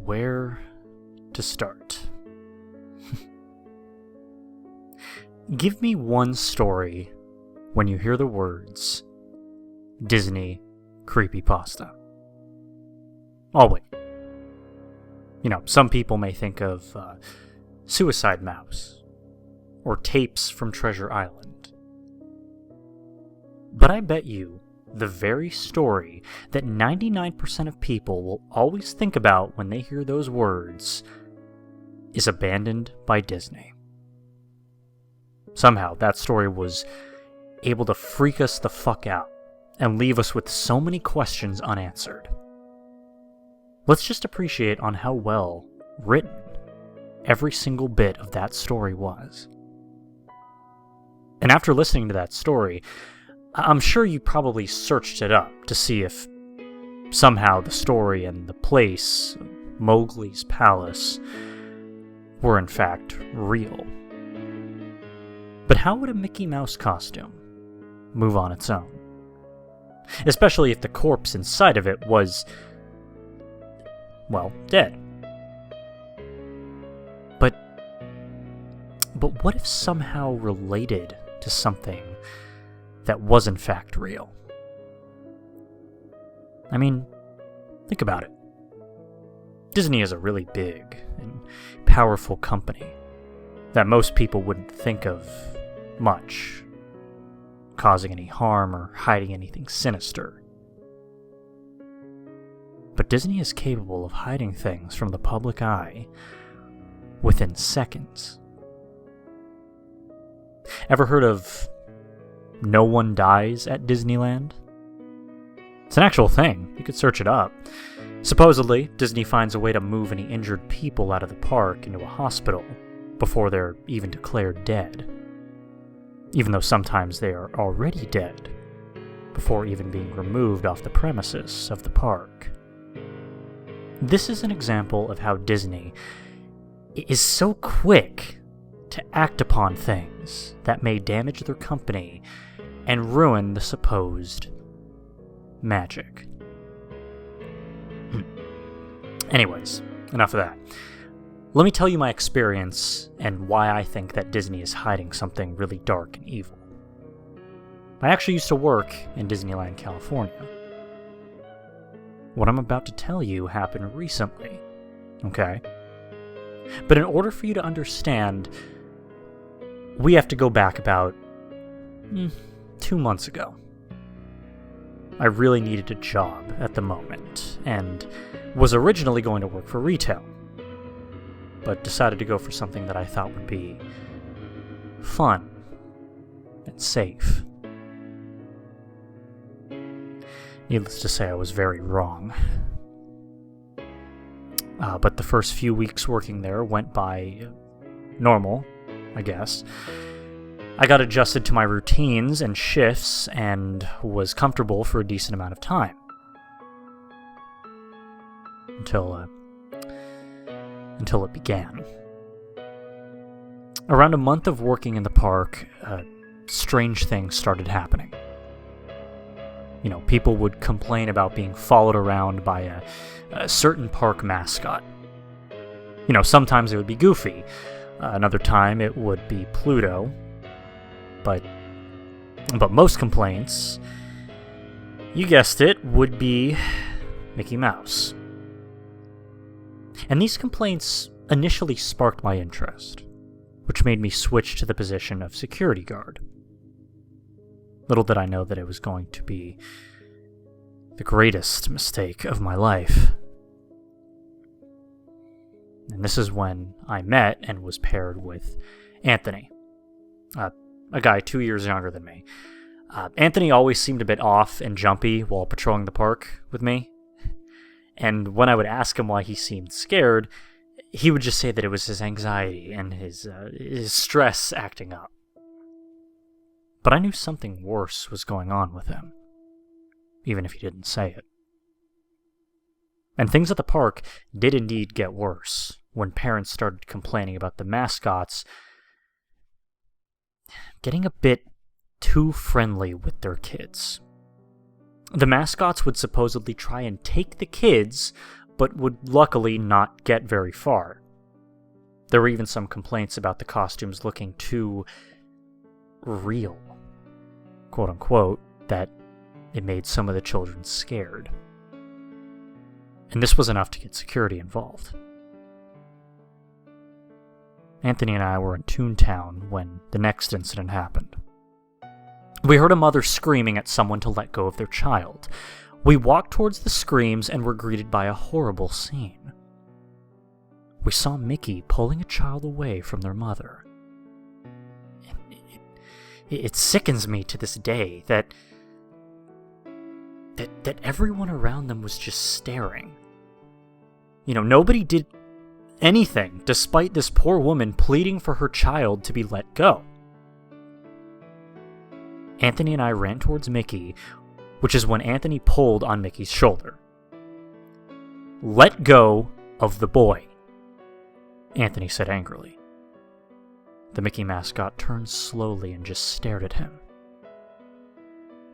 Where to start? Give me one story when you hear the words Disney Creepypasta. Oh, wait. Some people may think of Suicide Mouse or tapes from Treasure Island. But I bet you the very story that 99% of people will always think about when they hear those words is Abandoned by Disney. Somehow, that story was able to freak us the fuck out and leave us with so many questions unanswered. Let's just appreciate on how well written every single bit of that story was. And after listening to that story, I'm sure you probably searched it up to see if somehow the story and the place, Mowgli's palace, were in fact real. But how would a Mickey Mouse costume move on its own? Especially if the corpse inside of it was, well, dead. But what if somehow related to something that was in fact real? I mean, think about it. Disney is a really big and powerful company that most people wouldn't think of much causing any harm or hiding anything sinister. But Disney is capable of hiding things from the public eye within seconds. Ever heard of No One Dies at Disneyland? It's an actual thing. You could search it up. Supposedly, Disney finds a way to move any injured people out of the park into a hospital before they're even declared dead. Even though sometimes they are already dead before even being removed off the premises of the park. This is an example of how Disney is so quick to act upon things that may damage their company and ruin the supposed magic. Anyways, enough of that. Let me tell you my experience and why I think that Disney is hiding something really dark and evil. I actually used to work in Disneyland, California. What I'm about to tell you happened recently, okay? But in order for you to understand, we have to go back about 2 months ago. I really needed a job at the moment, and was originally going to work for retail, but decided to go for something that I thought would be fun and safe. Needless to say, I was very wrong. But the first few weeks working there went by normal, I guess. I got adjusted to my routines and shifts and was comfortable for a decent amount of time. Until it began. Around a month of working in the park, strange things started happening. People would complain about being followed around by a certain park mascot. Sometimes it would be Goofy. Another time it would be Pluto. But most complaints, you guessed it, would be Mickey Mouse. And these complaints initially sparked my interest, which made me switch to the position of security guard. Little did I know that it was going to be the greatest mistake of my life. And this is when I met and was paired with Anthony, a guy 2 years younger than me. Anthony always seemed a bit off and jumpy while patrolling the park with me. And when I would ask him why he seemed scared, he would just say that it was his anxiety and his stress acting up. But I knew something worse was going on with him, even if he didn't say it. And things at the park did indeed get worse when parents started complaining about the mascots getting a bit too friendly with their kids. The mascots would supposedly try and take the kids, but would luckily not get very far. There were even some complaints about the costumes looking too real, quote unquote, that it made some of the children scared. And this was enough to get security involved. Anthony and I were in Toontown when the next incident happened. We heard a mother screaming at someone to let go of their child. We walked towards the screams and were greeted by a horrible scene. We saw Mickey pulling a child away from their mother. It sickens me to this day that everyone around them was just staring. Nobody did anything, despite this poor woman pleading for her child to be let go. Anthony and I ran towards Mickey, which is when Anthony pulled on Mickey's shoulder. "Let go of the boy," Anthony said angrily. The Mickey mascot turned slowly and just stared at him.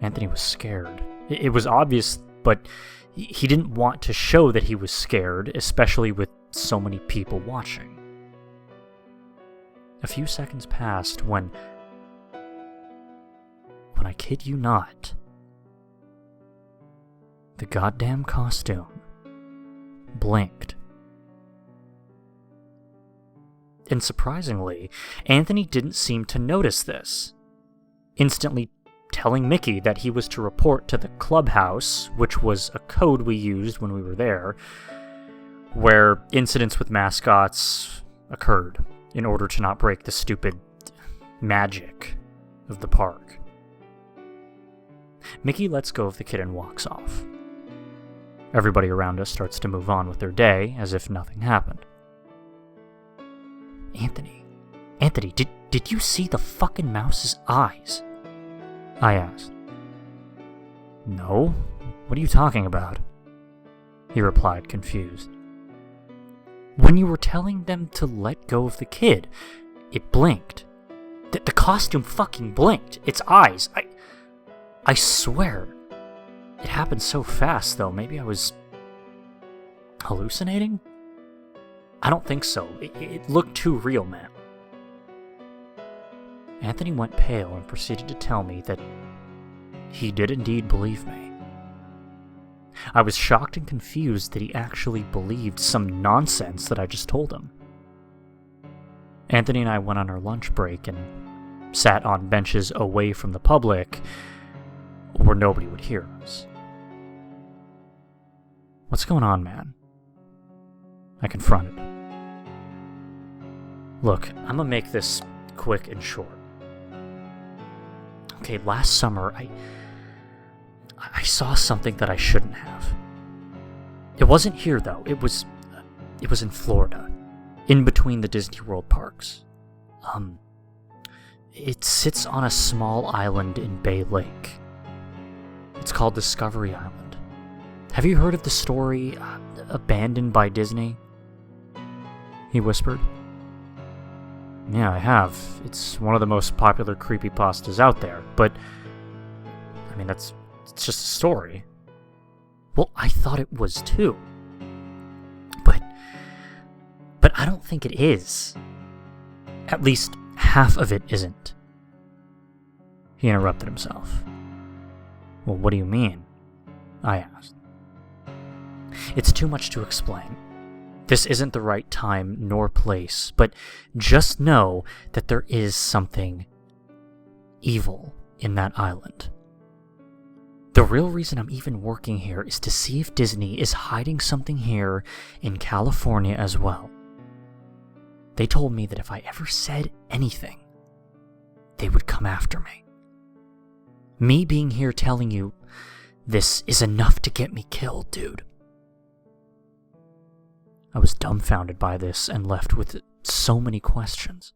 Anthony was scared. It was obvious, but he didn't want to show that he was scared, especially with so many people watching. A few seconds passed when I kid you not, the goddamn costume blinked. And surprisingly, Anthony didn't seem to notice this, instantly telling Mickey that he was to report to the clubhouse, which was a code we used when we were there, where incidents with mascots occurred in order to not break the stupid magic of the park. Mickey lets go of the kid and walks off. Everybody around us starts to move on with their day as if nothing happened. Anthony, did you see the fucking mouse's eyes? I asked. No, what are you talking about? He replied, confused. When you were telling them to let go of the kid, it blinked. The costume fucking blinked. Its eyes. I swear. It happened so fast, though. Maybe I was hallucinating? I don't think so. It looked too real, man. Anthony went pale and proceeded to tell me that he did indeed believe me. I was shocked and confused that he actually believed some nonsense that I just told him. Anthony and I went on our lunch break and sat on benches away from the public where nobody would hear us. What's going on, man? I confronted. Look, I'm gonna make this quick and short. Okay, last summer, I saw something that I shouldn't have. It wasn't here, though. It was in Florida, in between the Disney World parks. It sits on a small island in Bay Lake. It's called Discovery Island. Have you heard of the story, Abandoned by Disney? He whispered. Yeah, I have. It's one of the most popular creepypastas out there, but it's just a story. Well, I thought it was too. But I don't think it is. At least half of it isn't. He interrupted himself. Well, what do you mean? I asked. It's too much to explain. This isn't the right time nor place, but just know that there is something evil in that island. The real reason I'm even working here is to see if Disney is hiding something here in California as well. They told me that if I ever said anything, they would come after me. Me being here telling you this is enough to get me killed, dude. I was dumbfounded by this and left with so many questions.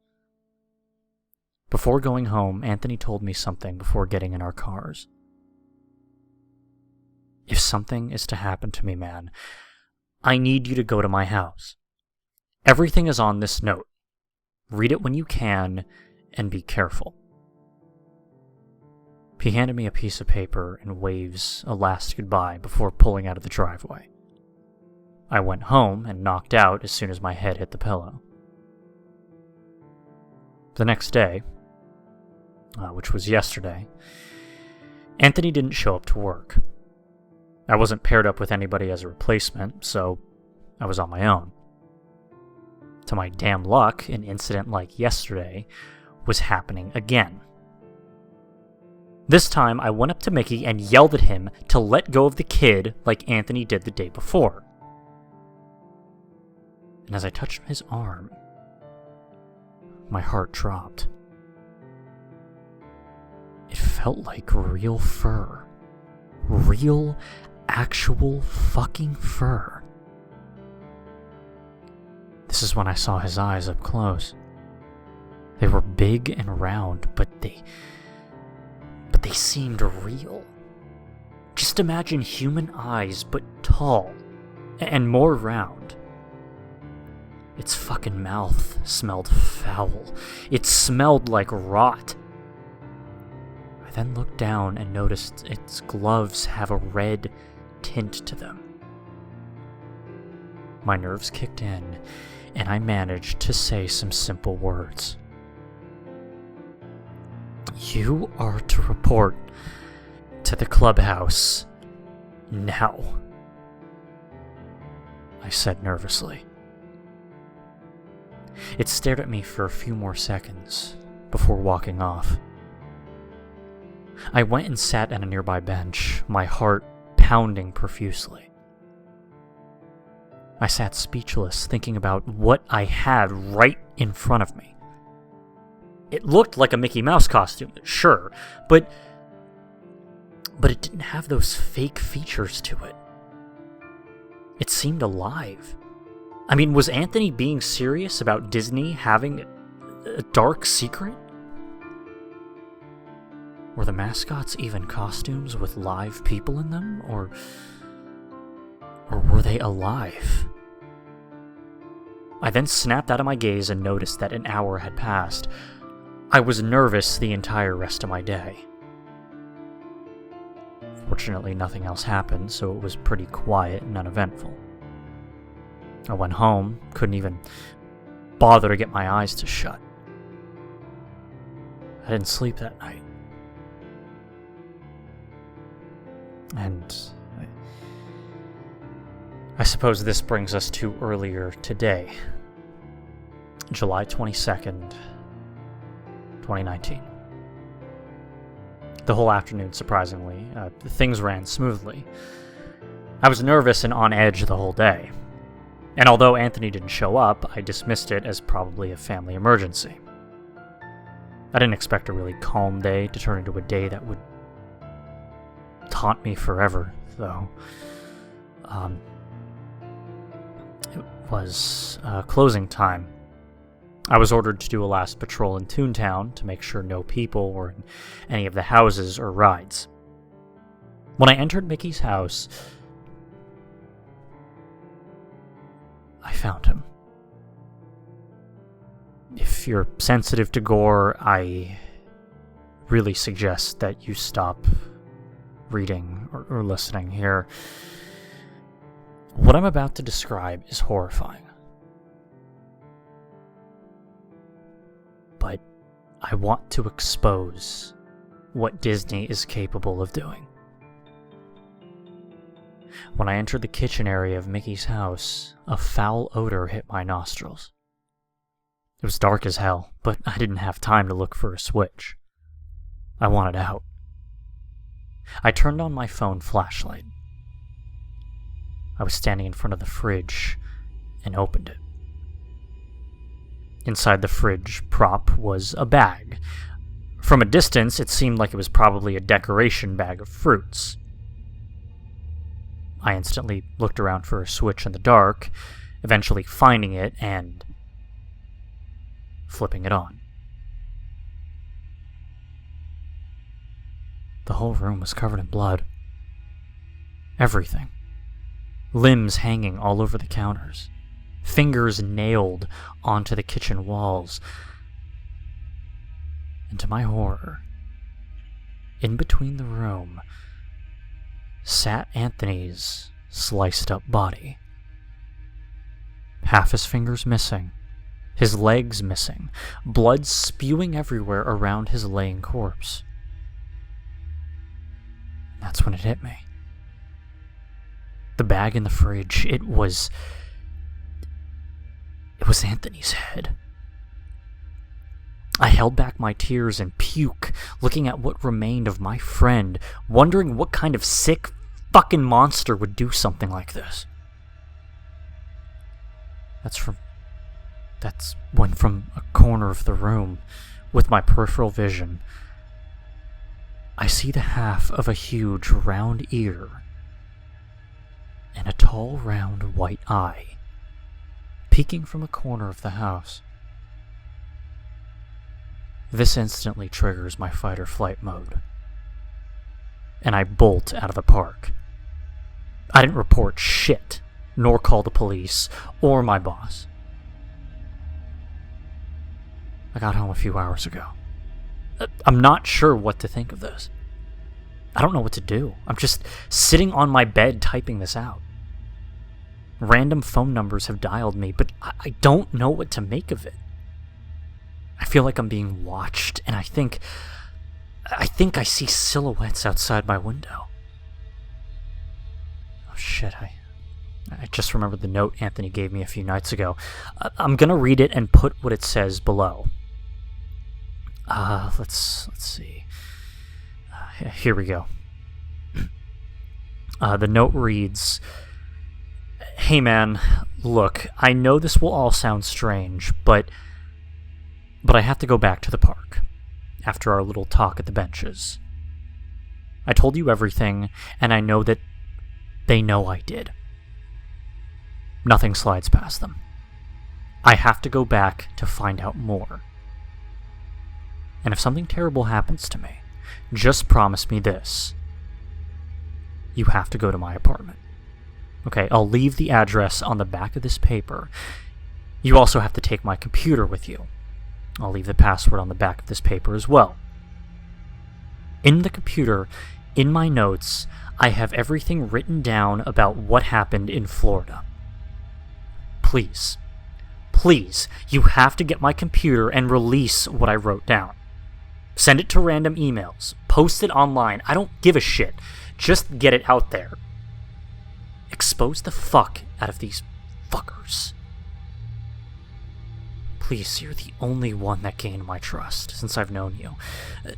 Before going home, Anthony told me something before getting in our cars. If something is to happen to me, man, I need you to go to my house. Everything is on this note. Read it when you can, and be careful. He handed me a piece of paper and waves a last goodbye before pulling out of the driveway. I went home and knocked out as soon as my head hit the pillow. The next day, which was yesterday, Anthony didn't show up to work. I wasn't paired up with anybody as a replacement, so I was on my own. To my damn luck, an incident like yesterday was happening again. This time, I went up to Mickey and yelled at him to let go of the kid like Anthony did the day before. And as I touched his arm, my heart dropped. It felt like real fur. Real, actual fucking fur. This is when I saw his eyes up close. They were big and round, but they seemed real. Just imagine human eyes, but tall, and more round. Its fucking mouth smelled foul. It smelled like rot. I then looked down and noticed its gloves have a red tint to them. My nerves kicked in, and I managed to say some simple words. You are to report to the clubhouse now, I said nervously. It stared at me for a few more seconds before walking off. I went and sat at a nearby bench, my heart pounding profusely. I sat speechless, thinking about what I had right in front of me. It looked like a Mickey Mouse costume, sure, but it didn't have those fake features to it. It seemed alive. I mean, was Anthony being serious about Disney having a dark secret? Were the mascots even costumes with live people in them, or were they alive? I then snapped out of my gaze and noticed that an hour had passed. I was nervous the entire rest of my day. Fortunately, nothing else happened, so it was pretty quiet and uneventful. I went home, couldn't even bother to get my eyes to shut. I didn't sleep that night. And I suppose this brings us to earlier today, July 22nd, 2019. The whole afternoon, surprisingly, things ran smoothly. I was nervous and on edge the whole day. And although Anthony didn't show up, I dismissed it as probably a family emergency. I didn't expect a really calm day to turn into a day that would taunt me forever, though. It was closing time. I was ordered to do a last patrol in Toontown to make sure no people were in any of the houses or rides. When I entered Mickey's house, I found him. If you're sensitive to gore, I really suggest that you stop reading or listening here. What I'm about to describe is horrifying. But I want to expose what Disney is capable of doing. When I entered the kitchen area of Mickey's house, a foul odor hit my nostrils. It was dark as hell, but I didn't have time to look for a switch. I wanted out. I turned on my phone flashlight. I was standing in front of the fridge and opened it. Inside the fridge prop was a bag. From a distance, it seemed like it was probably a decoration bag of fruits. I instantly looked around for a switch in the dark, eventually finding it and flipping it on. The whole room was covered in blood. Everything. Limbs hanging all over the counters. Fingers nailed onto the kitchen walls. And to my horror, in between the room, sat Anthony's sliced up body. Half his fingers missing, his legs missing, blood spewing everywhere around his laying corpse. That's when it hit me. The bag in the fridge, it was Anthony's head. I held back my tears and puke, looking at what remained of my friend, wondering what kind of sick fucking monster would do something like this. That's when from a corner of the room, with my peripheral vision, I see the half of a huge round ear and a tall round white eye peeking from a corner of the house. This instantly triggers my fight or flight mode, and I bolt out of the park. I didn't report shit, nor call the police or my boss. I got home a few hours ago. I'm not sure what to think of this. I don't know what to do. I'm just sitting on my bed typing this out. Random phone numbers have dialed me, but I don't know what to make of it. I feel like I'm being watched, and I think I see silhouettes outside my window. Oh shit, I just remembered the note Anthony gave me a few nights ago. I'm gonna read it and put what it says below. Let's see. Here we go. The note reads, "Hey man, look, I know this will all sound strange, but I have to go back to the park after our little talk at the benches. I told you everything, and I know that they know I did. Nothing slides past them. I have to go back to find out more. And if something terrible happens to me, just promise me this. You have to go to my apartment. Okay, I'll leave the address on the back of this paper. You also have to take my computer with you. I'll leave the password on the back of this paper as well. In the computer, in my notes, I have everything written down about what happened in Florida. Please, you have to get my computer and release what I wrote down. Send it to random emails. Post it online. I don't give a shit. Just get it out there. Expose the fuck out of these fuckers. Please, you're the only one that gained my trust since I've known you.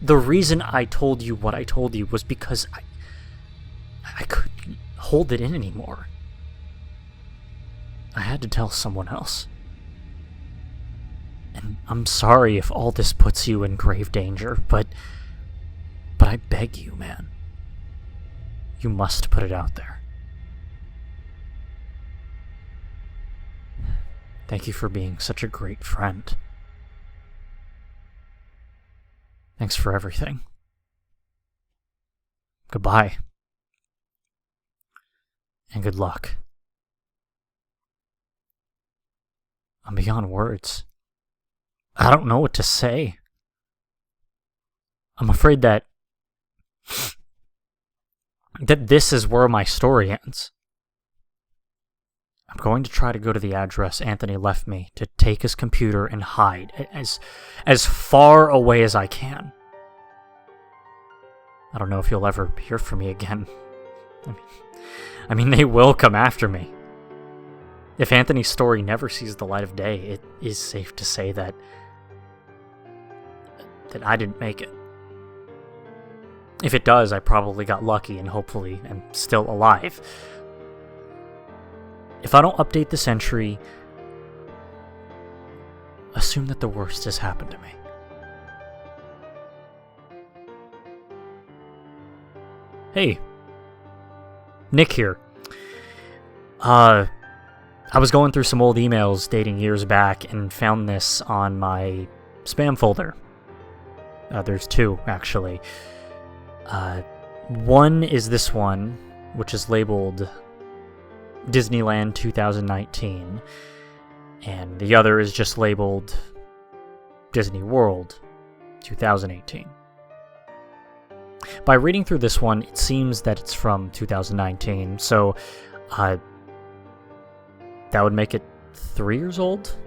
The reason I told you what I told you was because I couldn't hold it in anymore. I had to tell someone else. And I'm sorry if all this puts you in grave danger, but I beg you, man. You must put it out there. Thank you for being such a great friend. Thanks for everything. Goodbye. And good luck. I'm beyond words. I don't know what to say. I'm afraid that this is where my story ends. I'm going to try to go to the address Anthony left me to take his computer and hide as far away as I can. I don't know if you'll ever hear from me again. I mean, they will come after me. If Anthony's story never sees the light of day, it is safe to say that I didn't make it. If it does, I probably got lucky and hopefully am still alive. If I don't update this entry, assume that the worst has happened to me. Hey, Nick here. I was going through some old emails dating years back and found this on my spam folder. There's two, actually. One is this one, which is labeled Disneyland 2019, and the other is just labeled Disney World 2018. By reading through this one, it seems that it's from 2019, so that would make it 3 years old?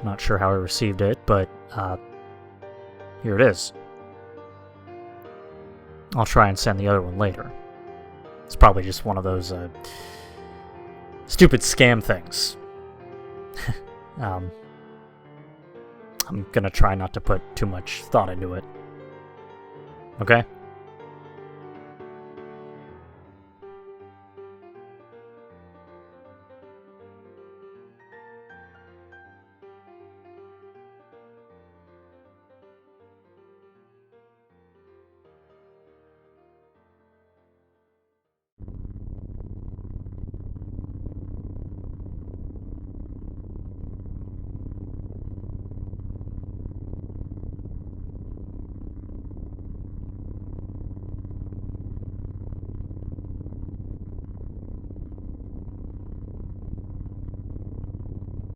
Not sure how I received it, but here it is. I'll try and send the other one later. It's probably just one of those stupid scam things. I'm gonna try not to put too much thought into it. Okay?